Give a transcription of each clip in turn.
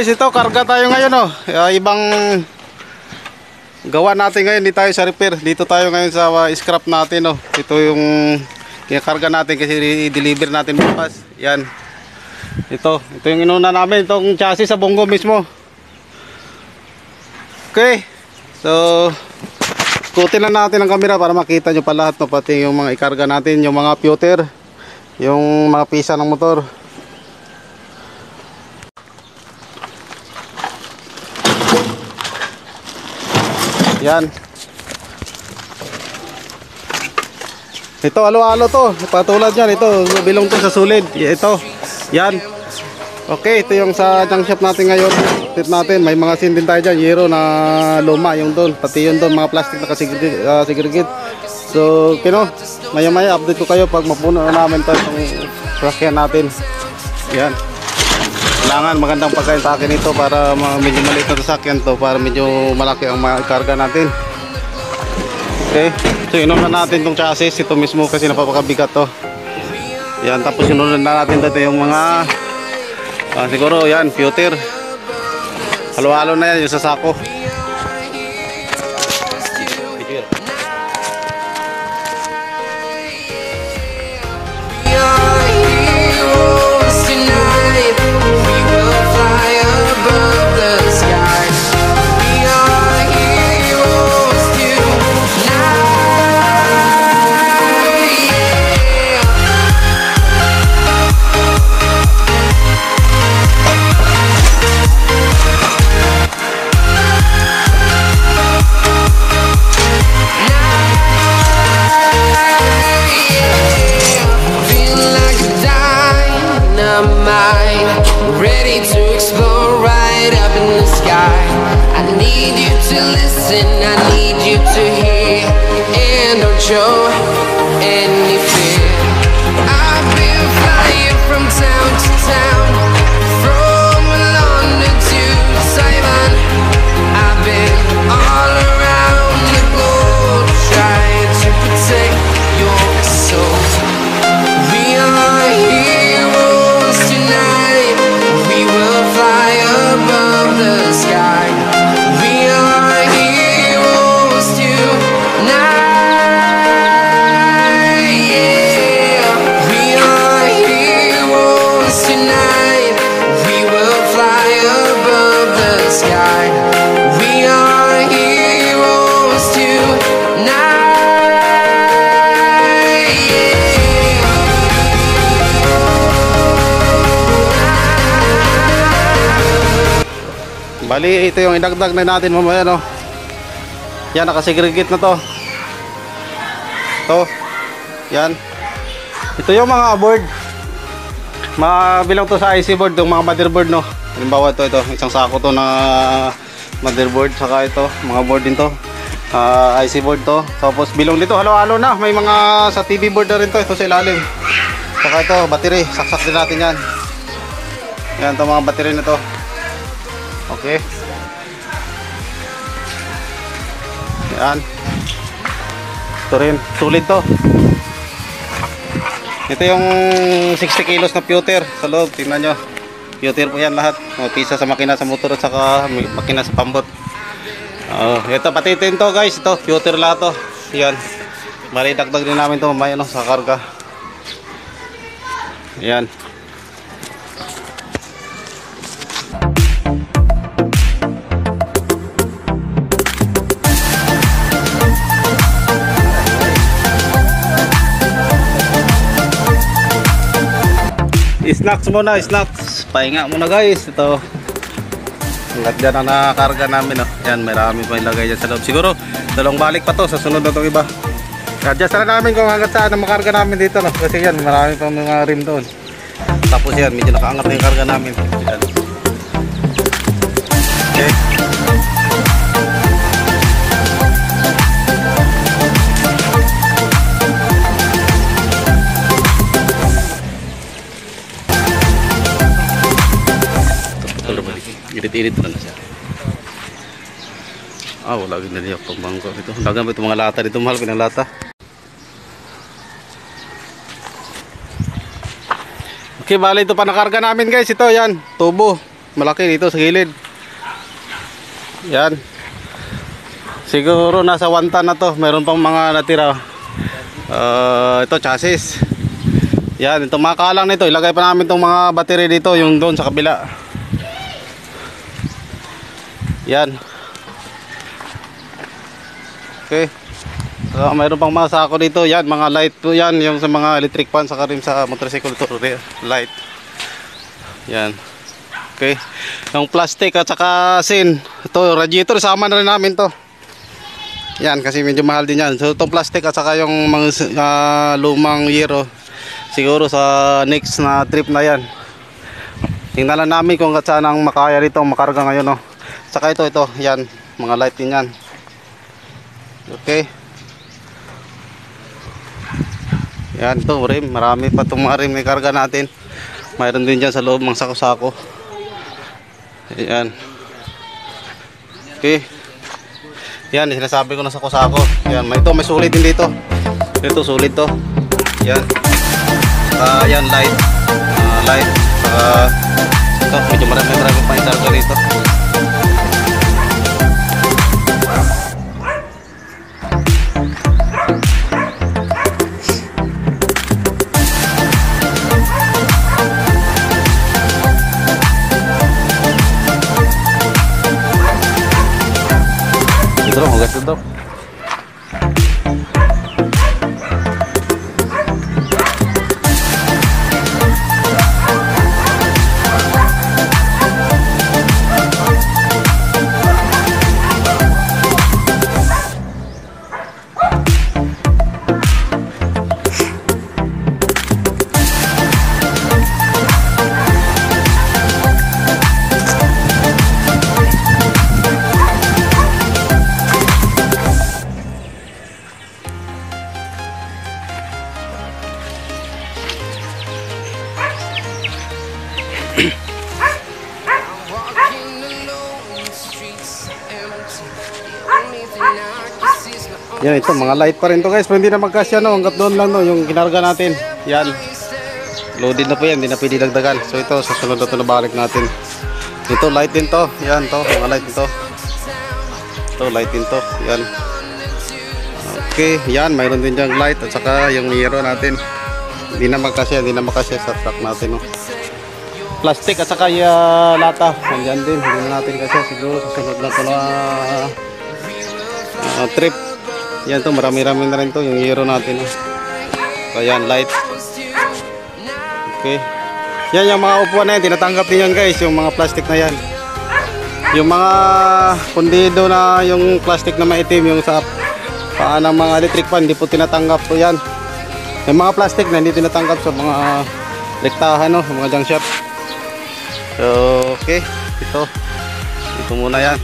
guys, ito karga tayo ngayon oh. Ibang gawa natin ngayon, di tayo sa repair. Dito tayo ngayon sa scrap natin oh. Ito yung kinakarga natin kasi i-deliver natin bukas. Yan. Ito yung inuna namin, itong chassis sa Bongo mismo. Okay. So ikutin lang natin ang camera para makita nyo pa lahat no, pati yung mga ikarga natin, yung mga pewter, yung mga pisa ng motor. Yan. Ito halo-halo to. Patulad yan. Ito bilong to sa sulid. Ito. Yan. Okay. Ito yung sa junk shop natin ngayon. Tip natin. May mga sin din tayo dyan. Yero na luma. Yung doon. Pati yun doon. Mga plastic na segregate. So, maya-maya update ko kayo pag mapuno namin ito. Itong sasakyan natin. Yan. Kailangan magandang pagkain sa akin ito para medyo maliit na sasakyan to, para medyo malaki ang makarga natin. Okay, so inuna natin itong chassis, ito mismo kasi napapakabigat to. Yan, tapos inuna na natin dito yung mga siguro yan, pewter. Halo-halo na yan yung sasako. Ready to explore right up in the sky. I need you to listen, I need you to hear, and don't show any fear. I've been flying from town to town, from London to Taiwan. I've been all around the globe trying to protect your soul. We are heroes tonight. We will fly above the sky. We are heroes tonight. Yeah. We are heroes tonight. We will fly above the sky. We are heroes tonight. Bali, ito yung idagdag na natin mamaya no. Yan, nakasegregate na to. Ito. Yan. Ito yung mga board. Mabilang to sa IC board, yung mga motherboard no. Halimbawa ito, isang sako to na motherboard, saka ito, mga board din to. IC board to. Tapos bilong dito, halo-halo na. May mga sa TV board na rin to, ito sa ilalim. Saka ito, battery, saksak din natin yan. Yan, ito mga battery na to. Okay. Yan. Ito rin, sulit to. Ito yung 60 kilos na pewter sa loob, tingnan nyo. Pewter po yan lahat. Pisa sa makina sa motor at saka makina sa pambot. Ito pati ito guys, ito pewter lahat to. Yan. Bali dagdag din namin to mamaya no, sa karga. Yan. Snacks muna, snacks. Pahinga muna guys. Ito. Hanggat dyan ang nakakarga namin. Oh. Yan, marami pa ilagay dyan sa loob. Siguro, dalawang balik pa to sa sunod na itong iba. Adjust na namin kung hanggat saan ang makarga namin dito. No? Kasi yan, marami pa mga rim doon. Tapos yan, medyo nakaangat na yung karga namin. Yan. Okay. Irit-irit na siya. Wala ganda niya pang bangko ito. Dagan ba itong mga lata dito, mahal pinang lata. Okay, bali ito pa nakarga namin guys. Ito yan, tubo. malaki dito sa gilid. Yan. Siguro nasa 1 ton na to. Meron pang mga natira. Ito chassis. Yan, itong mga kalang nito, ilagay pa namin itong mga battery dito, yung doon sa kabila. Yan. Okay. Mayroon pang mga sako dito. Yan, mga light po yan, yung sa mga electric fan, saka rin sa motorcycle ito, light. Yan. Okay. Yung plastic at saka sin. Ito, radiator, sama na rin namin to. Yan, kasi medyo mahal din yan. So, itong plastic at saka yung mga lumang Euro, siguro sa next na trip na yan. Tingnan lang namin kung saan ang makaya dito, makarga ngayon, no. Saka ito, yan, mga light din yan. Okay. Yan, ito, rim. Marami pa itong mga rim na karga natin. Mayroon din dyan sa loob ng sako-sako. Yan. Okay. Yan, sinasabi ko na sako-sako. Yan, may sulit din dito. Ito, sulit to. Yan. Yan, light. Light. Ito, medyo marami pa yung targa dito. Ito, hugas ito. Yan, ito mga light pa rin to guys, pero hindi na magkasya, no, hanggat doon lang, no, yung kinarga natin. Yan, loaded na po yan, hindi na pwede dagdagan. So ito, sa sunod na ito nabalik natin. Ito light din to, yan to, mga light din to. Ito light din to, yan. Okay, yan, mayroon din dyan light at saka yung Euro natin. Hindi na magkasya sa truck natin, no. Plastic at saka lata, nandiyan din, hindi na natin kasya. Siguro sa sunod na ito na trip. Yan to, marami-rami na rin to, yung Euro natin. So yan, light. Okay. Yan, yung mga upuan na yan, tinatanggap din yan guys, yung mga plastic na yan. Yung mga pundido na yung plastic na maitim, yung sa paa ng mga electric fan, hindi po tinatanggap po yan. Yung mga plastic na hindi tinatanggap sa mga rektahan, no, sa mga junk shop. So, okay, ito muna yan.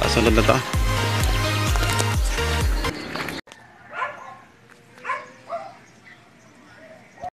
Sunod na to.